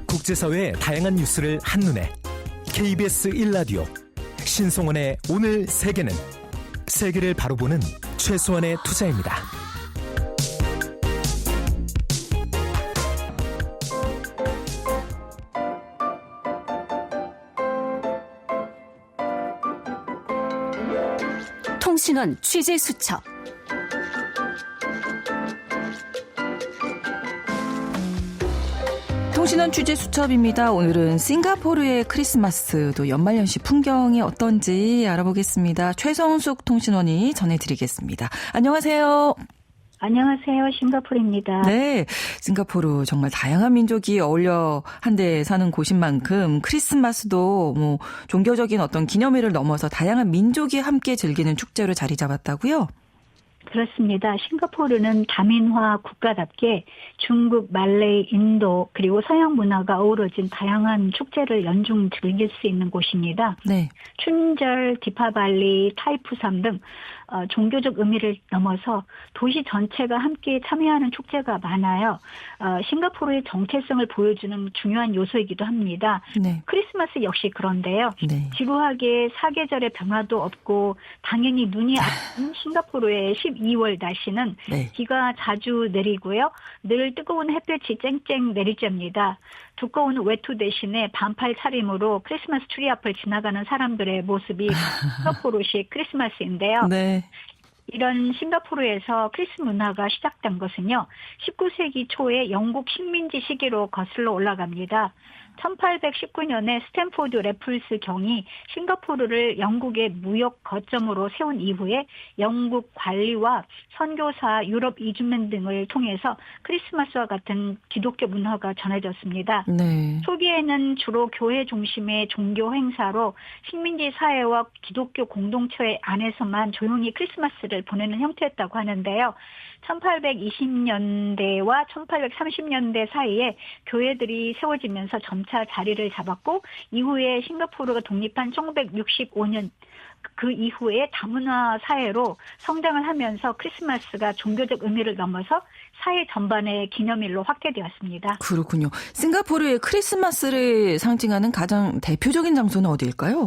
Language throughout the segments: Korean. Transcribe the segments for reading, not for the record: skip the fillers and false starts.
국제사회의 다양한 뉴스를 한눈에 KBS 1라디오 신송원의 오늘 세계는 세계를 바로 보는 최소한의 투자입니다. 통신원 취재 수첩. 통신원 취재 수첩입니다. 오늘은 싱가포르의 크리스마스 또 연말연시 풍경이 어떤지 알아보겠습니다. 최성숙 통신원이 전해드리겠습니다. 안녕하세요. 안녕하세요. 싱가포르입니다. 네, 싱가포르 정말 다양한 민족이 어울려 한데 사는 곳인 만큼 크리스마스도 종교적인 어떤 기념일을 넘어서 다양한 민족이 함께 즐기는 축제로 자리 잡았다고요? 그렇습니다. 싱가포르는 다민화 국가답게 중국, 말레이, 인도 그리고 서양 문화가 어우러진 다양한 축제를 연중 즐길 수 있는 곳입니다. 네. 춘절, 디파발리, 타이푸삼 등 종교적 의미를 넘어서 도시 전체가 함께 참여하는 축제가 많아요. 싱가포르의 정체성을 보여주는 중요한 요소이기도 합니다. 네. 크리스마스 역시 그런데요. 네. 지루하게 사계절의 변화도 없고 당연히 눈이 아픈 싱가포르의 12월 날씨는 네. 비가 자주 내리고요. 늘 뜨거운 햇볕이 쨍쨍 내리쬐입니다. 두꺼운 외투 대신에 반팔 차림으로 크리스마스 트리 앞을 지나가는 사람들의 모습이 싱가포르식 크리스마스인데요. 네. 이런 싱가포르에서 크리스 문화가 시작된 것은요. 19세기 초에 영국 식민지 시기로 거슬러 올라갑니다. 1819년에 스탠포드 래플스 경이 싱가포르를 영국의 무역 거점으로 세운 이후에 영국 관리와 선교사, 유럽 이주민 등을 통해서 크리스마스와 같은 기독교 문화가 전해졌습니다. 네. 초기에는 주로 교회 중심의 종교 행사로 식민지 사회와 기독교 공동체 안에서만 조용히 크리스마스를 보내는 형태였다고 하는데요. 1820년대와 1830년대 사이에 교회들이 세워지면서 점차 자리를 잡았고 이후에 싱가포르가 독립한 1965년 그 이후에 다문화 사회로 성장을 하면서 크리스마스가 종교적 의미를 넘어서 사회 전반의 기념일로 확대되었습니다. 그렇군요. 싱가포르의 크리스마스를 상징하는 가장 대표적인 장소는 어디일까요?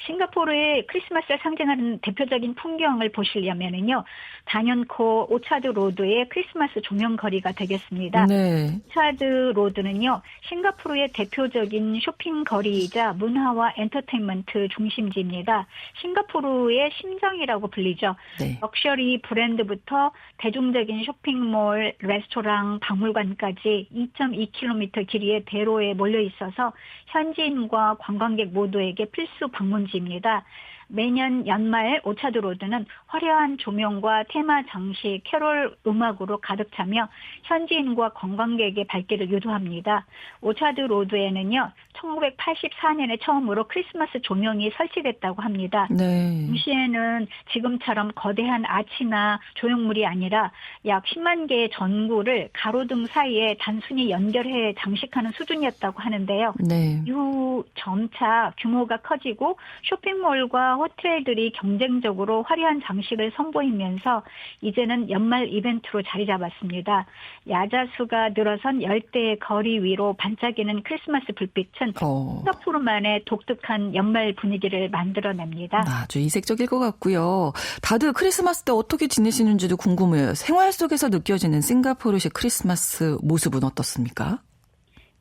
싱가포르의 크리스마스를 상징하는 대표적인 풍경을 보시려면요. 단연코 오차드 로드의 크리스마스 조명거리가 되겠습니다. 네. 오차드 로드는요. 싱가포르의 대표적인 쇼핑거리이자 문화와 엔터테인먼트 중심지입니다. 싱가포르의 심장이라고 불리죠. 네. 럭셔리 브랜드부터 대중적인 쇼핑몰, 레스토랑, 박물관까지 2.2km 길이의 대로에 몰려 있어서 현지인과 관광객 모두에게 필수 방문지입니다. 매년 연말 오차드 로드는 화려한 조명과 테마 장식, 캐롤 음악으로 가득 차며 현지인과 관광객의 발길을 유도합니다. 오차드 로드에는요. 1984년에 처음으로 크리스마스 조명이 설치됐다고 합니다. 네. 당시에는 지금처럼 거대한 아치나 조형물이 아니라 약 10만 개의 전구를 가로등 사이에 단순히 연결해 장식하는 수준이었다고 하는데요. 네. 이후 점차 규모가 커지고 쇼핑몰과 호텔들이 경쟁적으로 화려한 장식을 선보이면서 이제는 연말 이벤트로 자리 잡았습니다. 야자수가 늘어선 열대의 거리 위로 반짝이는 크리스마스 불빛은 싱가포르만의 독특한 연말 분위기를 만들어냅니다. 아주 이색적일 것 같고요. 다들 크리스마스 때 어떻게 지내시는지도 궁금해요. 생활 속에서 느껴지는 싱가포르식 크리스마스 모습은 어떻습니까?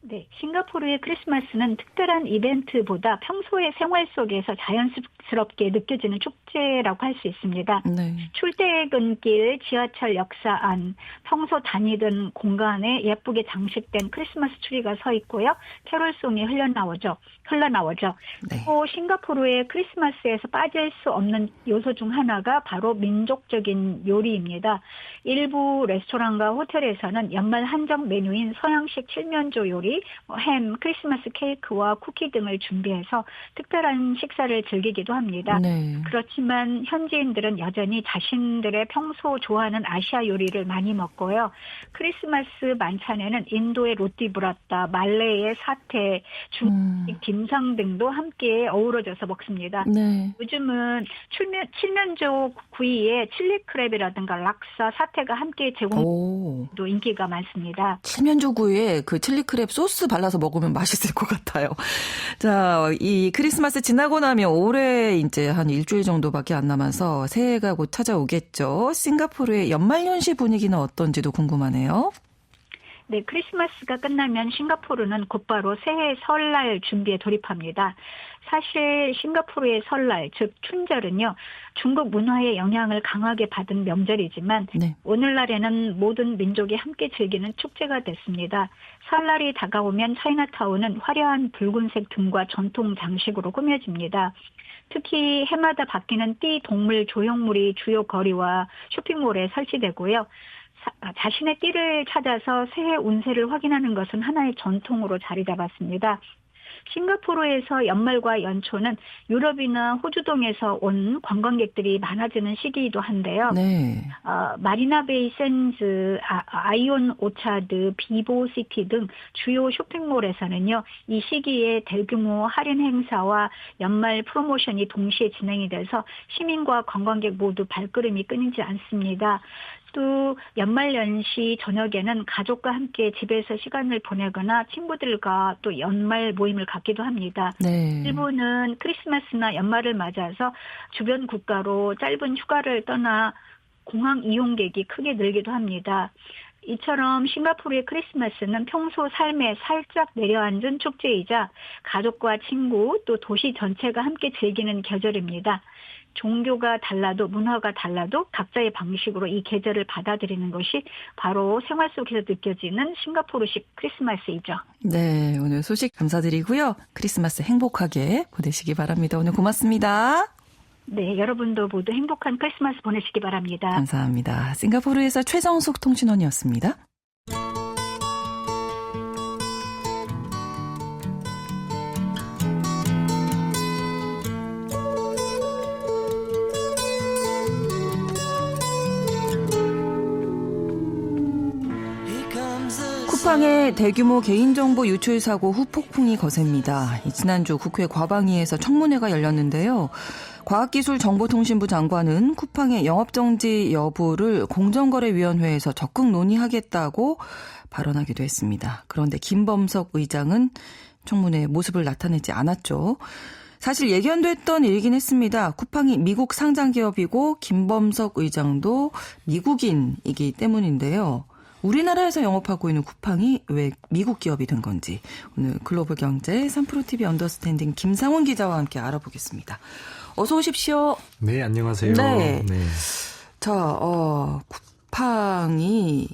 네, 싱가포르의 크리스마스는 특별한 이벤트보다 평소의 생활 속에서 자연스럽게 느껴지는 축제라고 할 수 있습니다. 네. 출퇴근길, 지하철 역사 안, 평소 다니던 공간에 예쁘게 장식된 크리스마스 트리가 서 있고요. 캐롤송이 흘러나오죠. 네. 또 싱가포르의 크리스마스에서 빠질 수 없는 요소 중 하나가 바로 민족적인 요리입니다. 일부 레스토랑과 호텔에서는 연말 한정 메뉴인 서양식 칠면조 요리, 돼지, 햄, 크리스마스 케이크와 쿠키 등을 준비해서 특별한 식사를 즐기기도 합니다. 네. 그렇지만 현지인들은 여전히 자신들의 평소 좋아하는 아시아 요리를 많이 먹고요. 크리스마스 만찬에는 인도의 로티브라타, 말레이의 사테, 중국 김상 등도 함께 어우러져서 먹습니다. 네. 요즘은 칠면조 구이에 칠리 크랩이라든가 락사, 사태가 함께 제공도 인기가 많습니다. 칠면조구이에 그 칠리크랩 소스 발라서 먹으면 맛있을 것 같아요. 자, 이 크리스마스 지나고 나면 올해 이제 한 일주일 정도밖에 안 남아서 새해가 곧 찾아오겠죠. 싱가포르의 연말연시 분위기는 어떤지도 궁금하네요. 네, 크리스마스가 끝나면 싱가포르는 곧바로 새해 설날 준비에 돌입합니다. 사실 싱가포르의 설날, 즉 춘절은요, 중국 문화의 영향을 강하게 받은 명절이지만 네. 오늘날에는 모든 민족이 함께 즐기는 축제가 됐습니다. 설날이 다가오면 차이나타운은 화려한 붉은색 등과 전통 장식으로 꾸며집니다. 특히 해마다 바뀌는 띠 동물 조형물이 주요 거리와 쇼핑몰에 설치되고요. 자신의 띠를 찾아서 새해 운세를 확인하는 것은 하나의 전통으로 자리 잡았습니다. 싱가포르에서 연말과 연초는 유럽이나 호주 등에서 온 관광객들이 많아지는 시기이기도 한데요. 네. 마리나베이 샌즈, 아이온 오차드, 비보시티 등 주요 쇼핑몰에서는요. 이 시기에 대규모 할인 행사와 연말 프로모션이 동시에 진행이 돼서 시민과 관광객 모두 발걸음이 끊이지 않습니다. 또 연말연시 저녁에는 가족과 함께 집에서 시간을 보내거나 친구들과 또 연말 모임을 갖기도 합니다. 네. 일본은 크리스마스나 연말을 맞아서 주변 국가로 짧은 휴가를 떠나 공항 이용객이 크게 늘기도 합니다. 이처럼 싱가포르의 크리스마스는 평소 삶에 살짝 내려앉은 축제이자 가족과 친구 또 도시 전체가 함께 즐기는 계절입니다. 종교가 달라도 문화가 달라도 각자의 방식으로 이 계절을 받아들이는 것이 바로 생활 속에서 느껴지는 싱가포르식 크리스마스이죠. 네, 오늘 소식 감사드리고요. 크리스마스 행복하게 보내시기 바랍니다. 오늘 고맙습니다. 네, 여러분도 모두 행복한 크리스마스 보내시기 바랍니다. 감사합니다. 싱가포르에서 최정숙 통신원이었습니다. 쿠팡의 대규모 개인정보 유출 사고 후폭풍이 거셉니다. 지난주 국회 과방위에서 청문회가 열렸는데요. 과학기술정보통신부 장관은 쿠팡의 영업정지 여부를 공정거래위원회에서 적극 논의하겠다고 발언하기도 했습니다. 그런데 김범석 의장은 청문회에 모습을 나타내지 않았죠. 사실 예견됐던 일이긴 했습니다. 쿠팡이 미국 상장기업이고 김범석 의장도 미국인이기 때문인데요. 우리나라에서 영업하고 있는 쿠팡이 왜 미국 기업이 된 건지 오늘 글로벌 경제 3프로TV 언더스탠딩 김상훈 기자와 함께 알아보겠습니다. 어서 오십시오. 네, 안녕하세요. 네. 자, 쿠팡이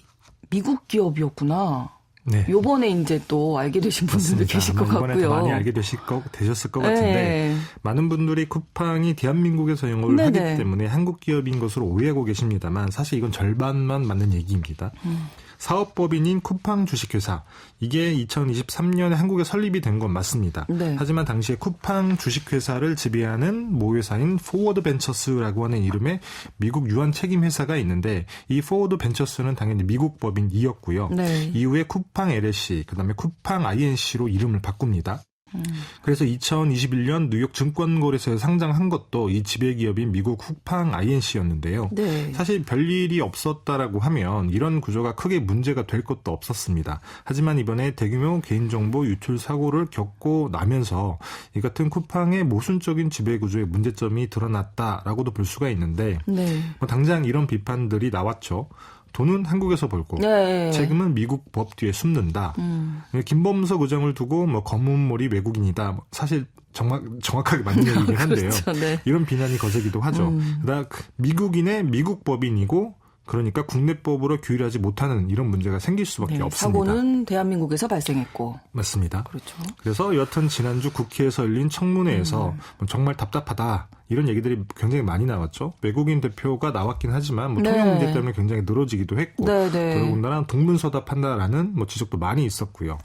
미국 기업이었구나. 네. 요번에 이제 또 알게 되신 분들도 계실 것 같고요. 이번에 더 많이 알게 되셨을 것 같은데 네. 많은 분들이 쿠팡이 대한민국에서 영업을 하기 때문에 한국 기업인 것으로 오해하고 계십니다만 사실 이건 절반만 맞는 얘기입니다. 사업법인인 쿠팡 주식회사 이게 2023년에 한국에 설립이 된 건 맞습니다. 네. 하지만 당시에 쿠팡 주식회사를 지배하는 모회사인 포워드 벤처스라고 하는 이름의 미국 유한 책임 회사가 있는데 이 포워드 벤처스는 당연히 미국 법인이었고요. 네. 이후에 쿠팡 LLC 그다음에 쿠팡 INC로 이름을 바꿉니다. 그래서 2021년 뉴욕 증권거래소에 상장한 것도 이 지배기업인 미국 쿠팡 INC였는데요. 네. 사실 별일이 없었다라고 하면 이런 구조가 크게 문제가 될 것도 없었습니다. 하지만 이번에 대규모 개인정보 유출 사고를 겪고 나면서 이 같은 쿠팡의 모순적인 지배구조의 문제점이 드러났다라고도 볼 수가 있는데 네. 당장 이런 비판들이 나왔죠. 돈은 한국에서 벌고 네. 책임은 미국 법 뒤에 숨는다. 김범석 의장을 두고 검은머리 외국인이다. 사실 정확하게 맞는 얘기긴 한데요. 그렇죠, 네. 이런 비난이 거세기도 하죠. 그러다 미국인의 미국 법인이고 그러니까 국내법으로 규율하지 못하는 이런 문제가 생길 수밖에 네, 없습니다. 사고는 대한민국에서 발생했고. 맞습니다. 그렇죠. 그래서 여튼 지난주 국회에서 열린 청문회에서 정말 답답하다 이런 얘기들이 굉장히 많이 나왔죠. 외국인 대표가 나왔긴 하지만 뭐 통역 문제 때문에 굉장히 늘어지기도 했고 더더군다나 동문서답한다라는 뭐 지적도 많이 있었고요.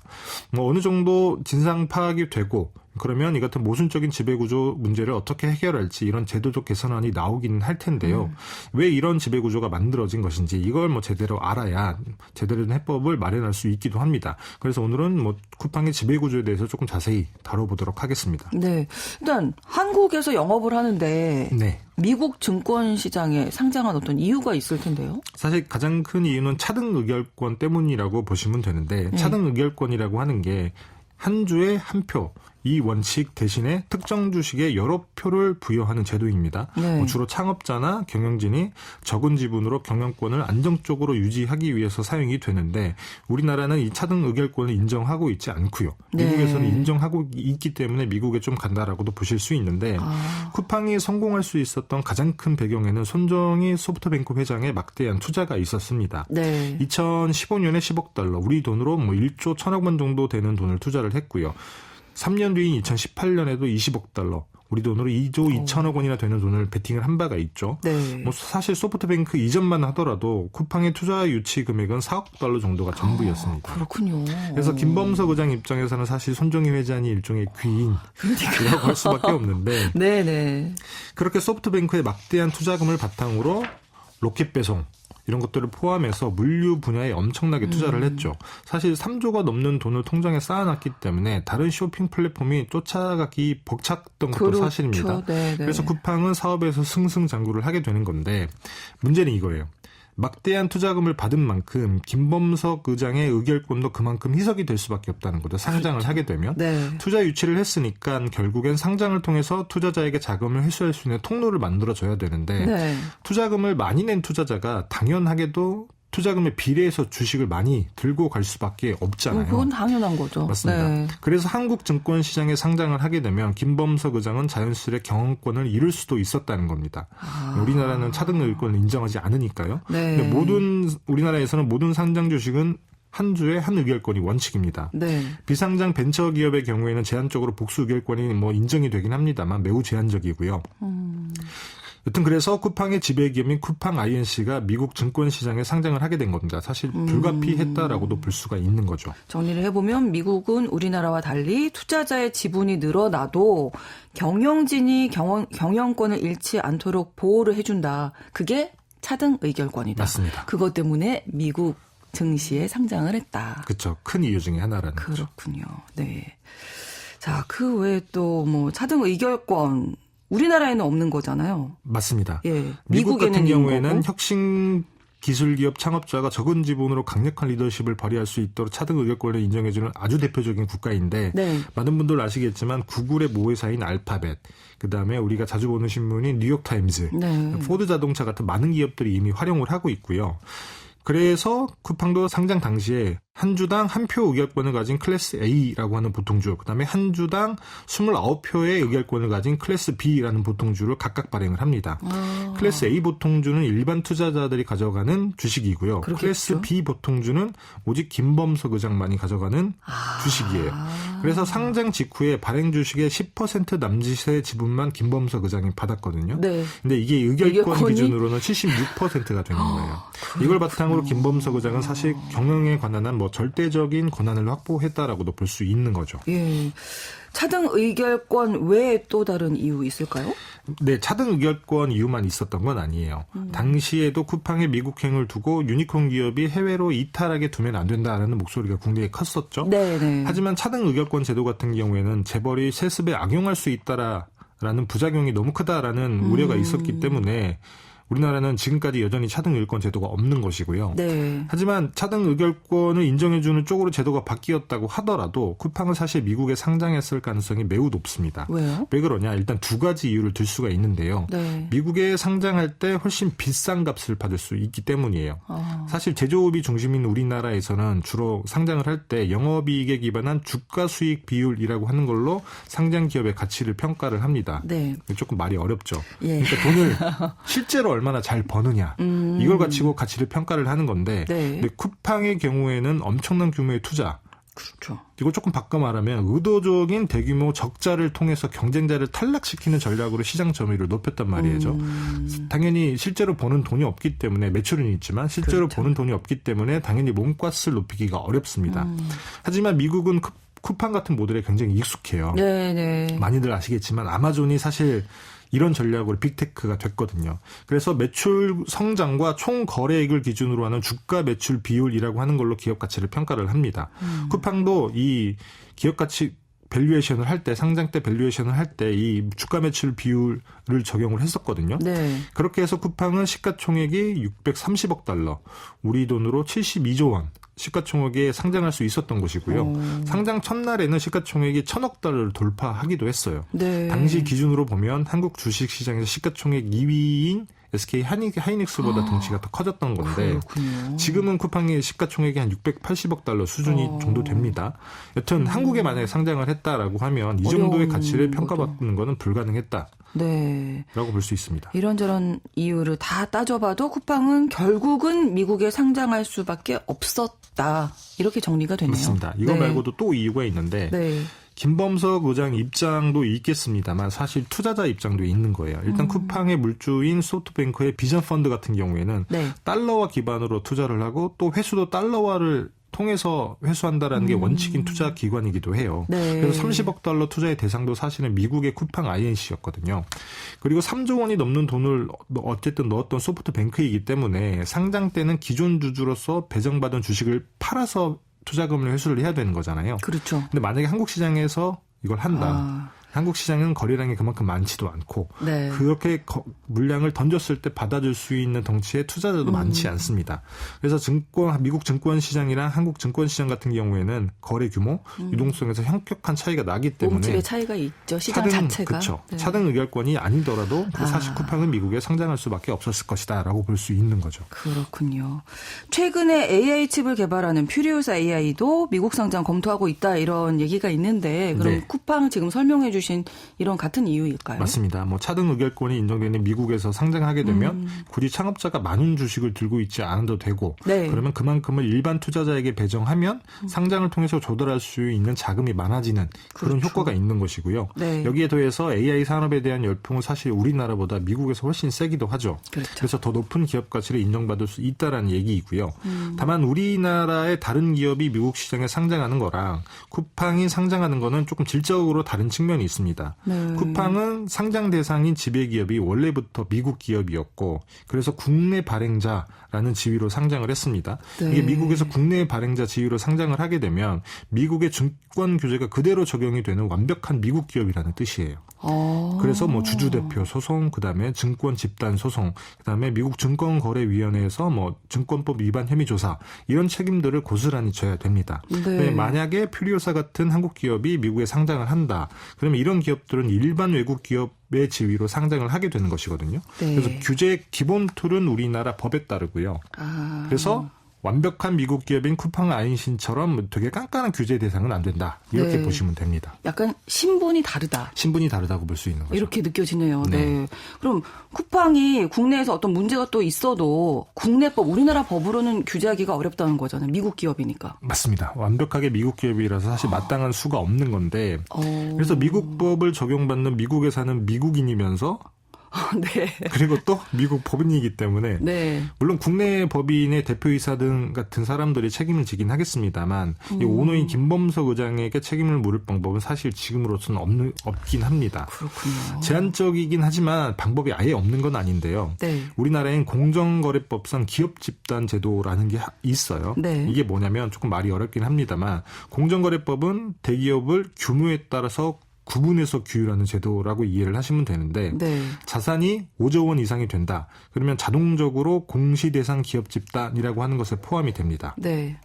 뭐 어느 정도 진상 파악이 되고 그러면 이 같은 모순적인 지배구조 문제를 어떻게 해결할지 이런 제도적 개선안이 나오기는 할 텐데요. 왜 이런 지배구조가 만들어진 것인지 이걸 뭐 제대로 알아야 제대로 된 해법을 마련할 수 있기도 합니다. 그래서 오늘은 뭐 쿠팡의 지배구조에 대해서 조금 자세히 다뤄보도록 하겠습니다. 네, 일단 한국에서 영업을 하는데 네. 미국 증권시장에 상장한 어떤 이유가 있을 텐데요. 사실 가장 큰 이유는 차등 의결권 때문이라고 보시면 되는데 차등 의결권이라고 하는 게 한 주에 한 표. 이 원칙 대신에 특정 주식에 여러 표를 부여하는 제도입니다. 네. 주로 창업자나 경영진이 적은 지분으로 경영권을 안정적으로 유지하기 위해서 사용이 되는데 우리나라는 이 차등 의결권을 인정하고 있지 않고요. 미국에서는 인정하고 있기 때문에 미국에 좀 간다라고도 보실 수 있는데 쿠팡이 성공할 수 있었던 가장 큰 배경에는 손정희 소프트뱅크 회장의 막대한 투자가 있었습니다. 네. 2015년에 10억 달러, 우리 돈으로 뭐 1조 1천억 원 정도 되는 돈을 투자를 했고요. 3년 뒤인 2018년에도 20억 달러, 우리 돈으로 2조 2천억 원이나 되는 돈을 베팅을 한 바가 있죠. 네. 뭐 사실 소프트뱅크 이전만 하더라도 쿠팡의 투자 유치 금액은 4억 달러 정도가 전부였습니다. 그렇군요. 그래서 김범석 의장 입장에서는 사실 손정희 회장이 일종의 귀인이라고 할 수밖에 없는데 네네. 그렇게 소프트뱅크의 막대한 투자금을 바탕으로 로켓 배송 이런 것들을 포함해서 물류 분야에 엄청나게 투자를 했죠. 사실 3조가 넘는 돈을 통장에 쌓아놨기 때문에 다른 쇼핑 플랫폼이 쫓아가기 벅찼던 것도 그렇죠. 사실입니다. 네네. 그래서 쿠팡은 사업에서 승승장구를 하게 되는 건데 문제는 이거예요. 막대한 투자금을 받은 만큼 김범석 의장의 의결권도 그만큼 희석이 될 수밖에 없다는 거죠. 상장을 하게 되면. 네. 투자 유치를 했으니까 결국엔 상장을 통해서 투자자에게 자금을 회수할 수 있는 통로를 만들어줘야 되는데 네. 투자금을 많이 낸 투자자가 당연하게도 투자금에 비례해서 주식을 많이 들고 갈 수밖에 없잖아요. 그건 당연한 거죠. 맞습니다. 네. 그래서 한국 증권시장에 상장을 하게 되면 김범석 의장은 자연스레 경영권을 잃을 수도 있었다는 겁니다. 우리나라는 차등 의결권을 인정하지 않으니까요. 네. 근데 우리나라에서는 모든 상장 주식은 한 주에 한 의결권이 원칙입니다. 네. 비상장 벤처기업의 경우에는 제한적으로 복수 의결권이 뭐 인정이 되긴 합니다만 매우 제한적이고요. 여튼 그래서 쿠팡의 지배기업인 쿠팡 INC가 미국 증권시장에 상장을 하게 된 겁니다. 사실 불가피했다라고도 볼 수가 있는 거죠. 정리를 해보면 미국은 우리나라와 달리 투자자의 지분이 늘어나도 경영진이 경영권을 잃지 않도록 보호를 해준다. 그게 차등 의결권이다. 맞습니다. 그것 때문에 미국 증시에 상장을 했다. 그렇죠. 큰 이유 중에 하나라는 거죠. 그렇군요. 네. 자, 그 외에 또 뭐 차등 의결권 우리나라에는 없는 거잖아요. 맞습니다. 예. 미국 같은 미국에는 경우에는 있는 거고. 혁신 기술기업 창업자가 적은 지분으로 강력한 리더십을 발휘할 수 있도록 차등 의결권을 인정해주는 아주 대표적인 국가인데 네. 많은 분들 아시겠지만 구글의 모회사인 알파벳, 그다음에 우리가 자주 보는 신문인 뉴욕타임즈, 네. 포드 자동차 같은 많은 기업들이 이미 활용을 하고 있고요. 그래서 쿠팡도 상장 당시에 한 주당 한 표 의결권을 가진 클래스 A라고 하는 보통주, 그다음에 한 주당 29표의 의결권을 가진 클래스 B라는 보통주를 각각 발행을 합니다. 클래스 A 보통주는 일반 투자자들이 가져가는 주식이고요. 그렇겠죠. 클래스 B 보통주는 오직 김범석 의장만이 가져가는 주식이에요. 그래서 상장 직후에 발행 주식의 10% 남짓의 지분만 김범석 의장이 받았거든요. 네. 근데 이게 의결권 의결권이? 기준으로는 76%가 되는 거예요. 이걸 바탕으로 김범석 의장은 사실 경영에 관한 뭐 절대적인 권한을 확보했다라고도 볼 수 있는 거죠. 예. 차등 의결권 외에 또 다른 이유 있을까요? 네, 차등 의결권 이유만 있었던 건 아니에요. 당시에도 쿠팡의 미국행을 두고 유니콘 기업이 해외로 이탈하게 두면 안 된다라는 목소리가 국내에 컸었죠. 네. 하지만 차등 의결권 제도 같은 경우에는 재벌이 세습에 악용할 수 있다라는 부작용이 너무 크다라는 우려가 있었기 때문에 우리나라는 지금까지 여전히 차등 의결권 제도가 없는 것이고요. 네. 하지만 차등 의결권을 인정해주는 쪽으로 제도가 바뀌었다고 하더라도 쿠팡은 사실 미국에 상장했을 가능성이 매우 높습니다. 왜요? 왜 그러냐? 일단 두 가지 이유를 들 수가 있는데요. 네. 미국에 상장할 때 훨씬 비싼 값을 받을 수 있기 때문이에요. 사실 제조업이 중심인 우리나라에서는 주로 상장을 할 때 영업이익에 기반한 주가 수익 비율이라고 하는 걸로 상장 기업의 가치를 평가를 합니다. 네. 조금 말이 어렵죠. 예. 그러니까 돈을 실제로 얼마나 잘 버느냐 이걸 가지고 가치를 평가를 하는 건데 네. 근데 쿠팡의 경우에는 엄청난 규모의 투자. 그렇죠. 이거 조금 바꿔 말하면 의도적인 대규모 적자를 통해서 경쟁자를 탈락시키는 전략으로 시장 점유율을 높였단 말이죠. 당연히 실제로 버는 돈이 없기 때문에 매출은 있지만 실제로 그렇죠. 버는 돈이 없기 때문에 당연히 몸값을 높이기가 어렵습니다. 하지만 미국은 쿠팡 같은 모델에 굉장히 익숙해요. 네. 많이들 아시겠지만 아마존이 사실 이런 전략으로 빅테크가 됐거든요. 그래서 매출 성장과 총 거래액을 기준으로 하는 주가 매출 비율이라고 하는 걸로 기업 가치를 평가를 합니다. 쿠팡도 이 기업 가치 밸류에이션을 할 때, 상장 때 밸류에이션을 할 때 이 주가 매출 비율을 적용을 했었거든요. 네. 그렇게 해서 쿠팡은 시가총액이 630억 달러, 우리 돈으로 72조 원 시가총액에 상장할 수 있었던 것이고요. 상장 첫날에는 시가총액이 1000억 달러를 돌파하기도 했어요. 네. 당시 기준으로 보면 한국 주식시장에서 시가총액 2위인 SK 하이닉스보다 덩치가 더 커졌던 건데 그렇군요. 지금은 쿠팡의 시가총액이 한 680억 달러 수준이 정도 됩니다. 여튼 한국에 만약에 상장을 했다라고 하면 이 정도의 가치를 평가받는 것은 불가능했다. 네. 라고 볼 수 있습니다. 이런저런 이유를 다 따져봐도 쿠팡은 결국은 미국에 상장할 수밖에 없었다. 이렇게 정리가 되네요. 맞습니다. 이거 네. 말고도 또 이유가 있는데 네. 김범석 의장 입장도 있겠습니다만 사실 투자자 입장도 있는 거예요. 일단 쿠팡의 물주인 소프트뱅크의 비전 펀드 같은 경우에는 네. 달러화 기반으로 투자를 하고 또 회수도 달러화를 통해서 회수한다라는 게 원칙인 투자 기관이기도 해요. 네. 그래서 30억 달러 투자의 대상도 사실은 미국의 쿠팡 INC였거든요. 그리고 3조 원이 넘는 돈을 어쨌든 넣었던 소프트뱅크이기 때문에 상장 때는 기존 주주로서 배정받은 주식을 팔아서 투자금을 회수를 해야 되는 거잖아요. 그렇죠. 근데 만약에 한국 시장에서 이걸 한다. 아. 한국 시장은 거래량이 그만큼 많지도 않고 네. 그렇게 물량을 던졌을 때 받아줄 수 있는 덩치의 투자자도 많지 않습니다. 그래서 미국 증권 시장이랑 한국 증권 시장 같은 경우에는 거래 규모, 유동성에서 현격한 차이가 나기 때문에 몸집의 차이가 있죠. 시장 자체가. 그렇죠. 네. 차등 의결권이 아니더라도 사실 쿠팡은 미국에 상장할 수밖에 없었을 것이다라고 볼 수 있는 거죠. 그렇군요. 최근에 AI 칩을 개발하는 퓨리오사 AI도 미국 상장 검토하고 있다 이런 얘기가 있는데 그럼 네. 쿠팡 지금 설명해 주신 이런 같은 이유일까요? 맞습니다. 뭐 차등 의결권이 인정되는 미국에서 상장하게 되면 굳이 창업자가 많은 주식을 들고 있지 않아도 되고 네. 그러면 그만큼을 일반 투자자에게 배정하면 상장을 통해서 조달할 수 있는 자금이 많아지는 그런 그렇죠. 효과가 있는 것이고요. 네. 여기에 더해서 AI 산업에 대한 열풍은 사실 우리나라보다 미국에서 훨씬 세기도 하죠. 그렇죠. 그래서 더 높은 기업 가치를 인정받을 수 있다라는 얘기이고요. 다만 우리나라의 다른 기업이 미국 시장에 상장하는 거랑 쿠팡이 상장하는 거는 조금 질적으로 다른 측면이 있습니다. 네. 쿠팡은 상장 대상인 지배기업이 원래부터 미국 기업이었고 그래서 국내 발행자라는 지위로 상장을 했습니다. 네. 이게 미국에서 국내 발행자 지위로 상장을 하게 되면 미국의 증권 규제가 그대로 적용이 되는 완벽한 미국 기업이라는 뜻이에요. 그래서 뭐 주주대표 소송, 그다음에 증권 집단 소송, 그다음에 미국 증권거래위원회에서 뭐 증권법 위반 혐의 조사 이런 책임들을 고스란히 져야 됩니다. 네. 만약에 퓨리오사 같은 한국 기업이 미국에 상장을 한다. 그러면 이런 기업들은 일반 외국 기업의 지위로 상장을 하게 되는 것이거든요. 네. 그래서 규제 기본 툴은 우리나라 법에 따르고요. 그래서 완벽한 미국 기업인 쿠팡 아인신처럼 되게 깐깐한 규제 대상은 안 된다. 이렇게 네. 보시면 됩니다. 약간 신분이 다르다. 신분이 다르다고 볼 수 있는 거죠. 이렇게 느껴지네요. 네. 네. 그럼 쿠팡이 국내에서 어떤 문제가 또 있어도 국내법, 우리나라 법으로는 규제하기가 어렵다는 거잖아요. 미국 기업이니까. 맞습니다. 완벽하게 미국 기업이라서 사실 마땅한 수가 없는 건데 그래서 미국 법을 적용받는 미국에 사는 미국인이면서 네. 그리고 또 미국 법인이기 때문에 네. 물론 국내 법인의 대표이사 등 같은 사람들이 책임을 지긴 하겠습니다만 이 오너인 김범석 의장에게 책임을 물을 방법은 사실 지금으로서는 없긴 합니다. 그렇군요. 제한적이긴 하지만 방법이 아예 없는 건 아닌데요. 네. 우리나라엔 공정거래법상 기업집단 제도라는 게 있어요. 네. 이게 뭐냐면 조금 말이 어렵긴 합니다만 공정거래법은 대기업을 규모에 따라서 구분해서 규율하는 제도라고 이해를 하시면 되는데 네. 자산이 5조 원 이상이 된다. 그러면 자동적으로 공시대상 기업 집단이라고 하는 것에 포함이 됩니다. 네.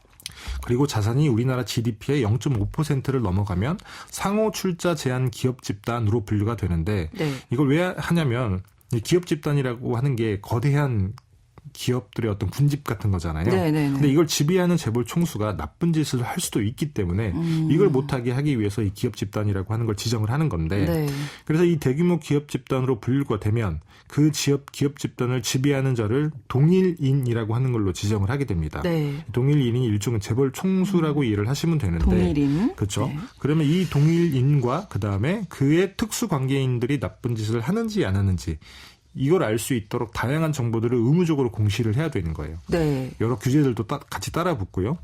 그리고 자산이 우리나라 GDP의 0.5%를 넘어가면 상호 출자 제한 기업 집단으로 분류가 되는데 네. 이걸 왜 하냐면 이 기업 집단이라고 하는 게 거대한 기업들의 어떤 군집 같은 거잖아요. 네네네. 근데 이걸 지배하는 재벌 총수가 나쁜 짓을 할 수도 있기 때문에 이걸 못하게 하기 위해서 이 기업 집단이라고 하는 걸 지정을 하는 건데 네. 그래서 이 대규모 기업 집단으로 분류가 되면 그 기업 집단을 지배하는 자를 동일인이라고 하는 걸로 지정을 하게 됩니다. 네. 동일인이 일종의 재벌 총수라고 이해를 하시면 되는데 동일인. 그렇죠. 네. 그러면 이 동일인과 그다음에 그의 특수 관계인들이 나쁜 짓을 하는지 안 하는지 이걸 알 수 있도록 다양한 정보들을 의무적으로 공시를 해야 되는 거예요. 네. 여러 규제들도 같이 따라 붙고요.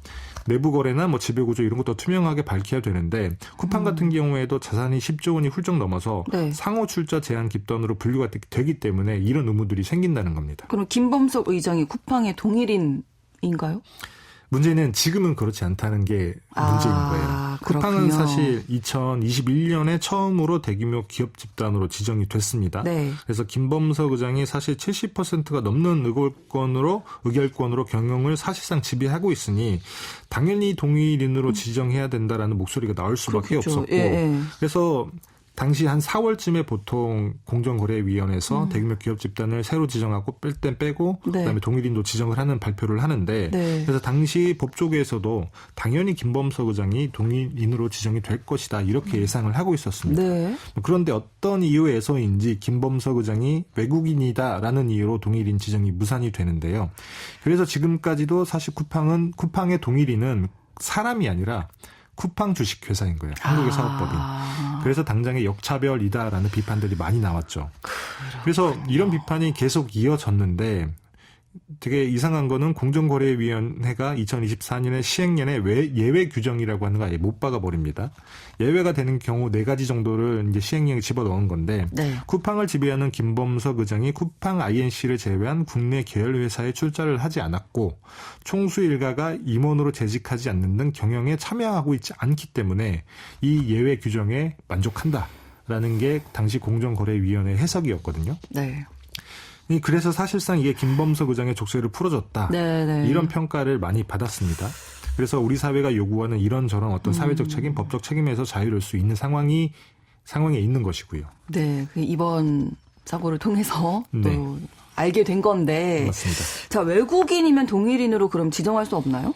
내부 거래나 뭐 지배 구조 이런 것도 투명하게 밝혀야 되는데 쿠팡 같은 경우에도 자산이 10조 원이 훌쩍 넘어서 네. 상호 출자 제한 집단으로 분류가 되기 때문에 이런 의무들이 생긴다는 겁니다. 그럼 김범석 의장이 쿠팡의 동일인인가요? 문제는 지금은 그렇지 않다는 게 문제인 거예요. 쿠팡은 그렇군요. 사실 2021년에 처음으로 대규모 기업 집단으로 지정이 됐습니다. 네. 그래서 김범석 의장이 사실 70%가 넘는 의결권으로 경영을 사실상 지배하고 있으니 당연히 동일인으로 지정해야 된다라는 목소리가 나올 수밖에 그렇죠. 없었고 예, 예. 그래서 당시 한 4월쯤에 보통 공정거래위원회에서 대규모 기업 집단을 새로 지정하고 뺄 땐 빼고 네. 그다음에 동일인도 지정을 하는 발표를 하는데 네. 그래서 당시 법조계에서도 당연히 김범석 의장이 동일인으로 지정이 될 것이다 이렇게 예상을 하고 있었습니다. 네. 그런데 어떤 이유에서인지 김범석 의장이 외국인이다라는 이유로 동일인 지정이 무산이 되는데요. 그래서 지금까지도 사실 쿠팡의 동일인은 사람이 아니라 쿠팡 주식회사인 거예요. 한국의 사업법인. 그래서 당장의 역차별이다라는 비판들이 많이 나왔죠. 그래서 이런 비판이 계속 이어졌는데 되게 이상한 거는 공정거래위원회가 2024년에 시행령에 예외 규정이라고 하는 거 아예 못 박아버립니다. 예외가 되는 경우 4가지 정도를 이제 시행령에 집어넣은 건데 네. 쿠팡을 지배하는 김범석 의장이 쿠팡 INC를 제외한 국내 계열회사에 출자를 하지 않았고 총수 일가가 임원으로 재직하지 않는 등 경영에 참여하고 있지 않기 때문에 이 예외 규정에 만족한다라는 게 당시 공정거래위원회 해석이었거든요. 네. 그래서 사실상 이게 김범석 의장의 족쇄를 풀어줬다. 네. 이런 평가를 많이 받았습니다. 그래서 우리 사회가 요구하는 이런저런 어떤 사회적 책임, 법적 책임에서 자유로울 수 있는 상황에 있는 것이고요. 네. 이번 사고를 통해서 네. 또 알게 된 건데. 맞습니다. 자, 외국인이면 동일인으로 그럼 지정할 수 없나요?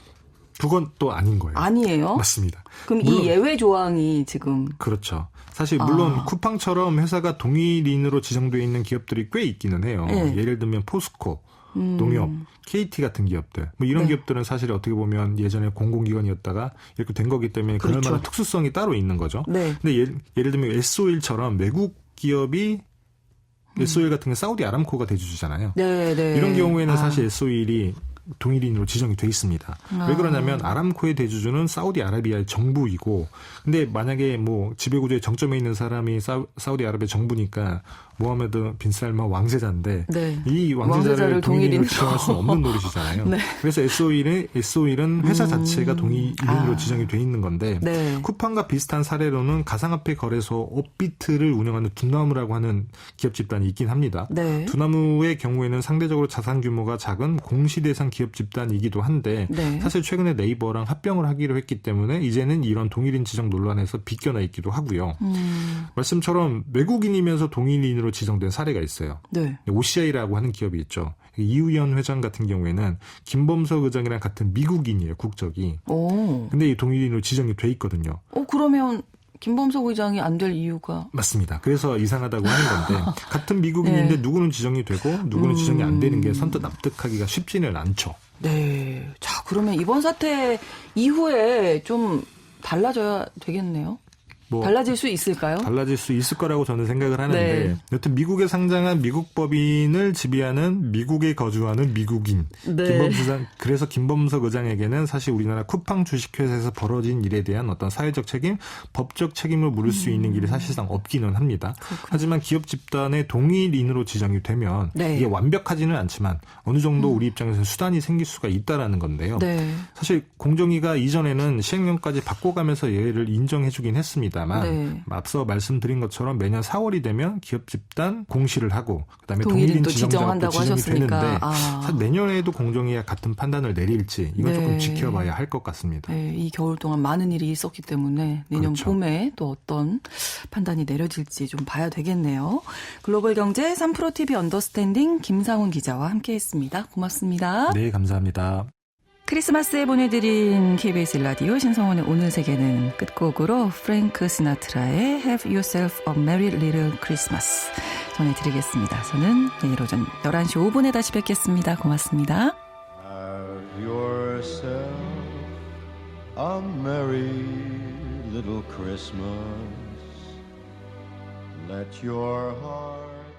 그건 또 아닌 거예요. 아니에요? 맞습니다. 그럼 물론, 이 예외 조항이 지금. 그렇죠. 사실 물론 쿠팡처럼 회사가 동일인으로 지정되어 있는 기업들이 꽤 있기는 해요. 네. 예를 들면 포스코, 농협, KT 같은 기업들. 뭐 이런 네. 기업들은 사실 어떻게 보면 예전에 공공기관이었다가 이렇게 된 거기 때문에 그럴 그렇죠. 만한 특수성이 따로 있는 거죠. 네. 근데 예를 들면 S-오일처럼 외국 기업이 S-오일 같은 게 사우디 아람코가 대주주잖아요. 네. 이런 경우에는 사실 S-오일이 동일인으로 지정이 돼 있습니다. 왜 그러냐면 아람코의 대주주는 사우디아라비아의 정부이고 근데 만약에 뭐 지배구조의 정점에 있는 사람이 사우디아라비아 정부니까 모하메드 빈 살만 왕세자인데 네. 이 왕세자를 동일인으로 지정할 수는 없는 노릇이잖아요. 네. 그래서 S-오일은 회사 자체가 동일인으로 지정이 돼 있는 건데 네. 쿠팡과 비슷한 사례로는 가상화폐 거래소 업비트를 운영하는 두나무라고 하는 기업 집단이 있긴 합니다. 네. 두나무의 경우에는 상대적으로 자산 규모가 작은 공시대상 기업 집단이기도 한데 네. 사실 최근에 네이버랑 합병을 하기로 했기 때문에 이제는 이런 동일인 지정 논란에서 비껴나 있기도 하고요. 말씀처럼 외국인이면서 동일인으로 지정된 사례가 있어요. 네. OCI라고 하는 기업이 있죠. 이우연 회장 같은 경우에는 김범석 의장이랑 같은 미국인이에요. 국적이. 오. 근데 이 동일인으로 지정이 돼 있거든요. 그러면 김범석 의장이 안 될 이유가? 맞습니다. 그래서 이상하다고 하는 건데 같은 미국인인데 네. 누구는 지정이 되고 누구는 지정이 안 되는 게 선뜻 납득하기가 쉽지는 않죠. 네. 자, 그러면 이번 사태 이후에 좀 달라져야 되겠네요. 뭐 달라질 수 있을까요? 달라질 수 있을 거라고 저는 생각을 하는데 네. 여튼 미국에 상장한 미국 법인을 지배하는 미국에 거주하는 미국인 네. 그래서 김범석 의장에게는 사실 우리나라 쿠팡 주식회사에서 벌어진 일에 대한 어떤 사회적 책임, 법적 책임을 물을 수 있는 길이 사실상 없기는 합니다. 그렇군요. 하지만 기업 집단의 동일인으로 지정이 되면 네. 이게 완벽하지는 않지만 어느 정도 우리 입장에서는 수단이 생길 수가 있다라는 건데요. 네. 사실 공정위가 이전에는 시행령까지 바꿔가면서 예외를 인정해주긴 했습니다. 합니다만 네. 앞서 말씀드린 것처럼 매년 4월이 되면 기업 집단 공시를 하고 그다음에 동일인 동일인 또 지정자가 또 지정한다고 지정이 하셨으니까. 되는데 아. 사실 내년에도 공정위가 같은 판단을 내릴지 이건 네. 조금 지켜봐야 할 것 같습니다. 네, 이 겨울 동안 많은 일이 있었기 때문에 내년 그렇죠. 봄에 또 어떤 판단이 내려질지 좀 봐야 되겠네요. 글로벌 경제 3프로TV 언더스탠딩 김상훈 기자와 함께했습니다. 고맙습니다. 네, 감사합니다. 크리스마스에 보내드린 KBS 라디오 신성원의 오늘 세계는 끝곡으로 프랭크 시나트라의 Have Yourself a Merry Little Christmas 전해드리겠습니다. 저는 내일 오전 11시 5분에 다시 뵙겠습니다. 고맙습니다. Have yourself a merry little Christmas. Let your heart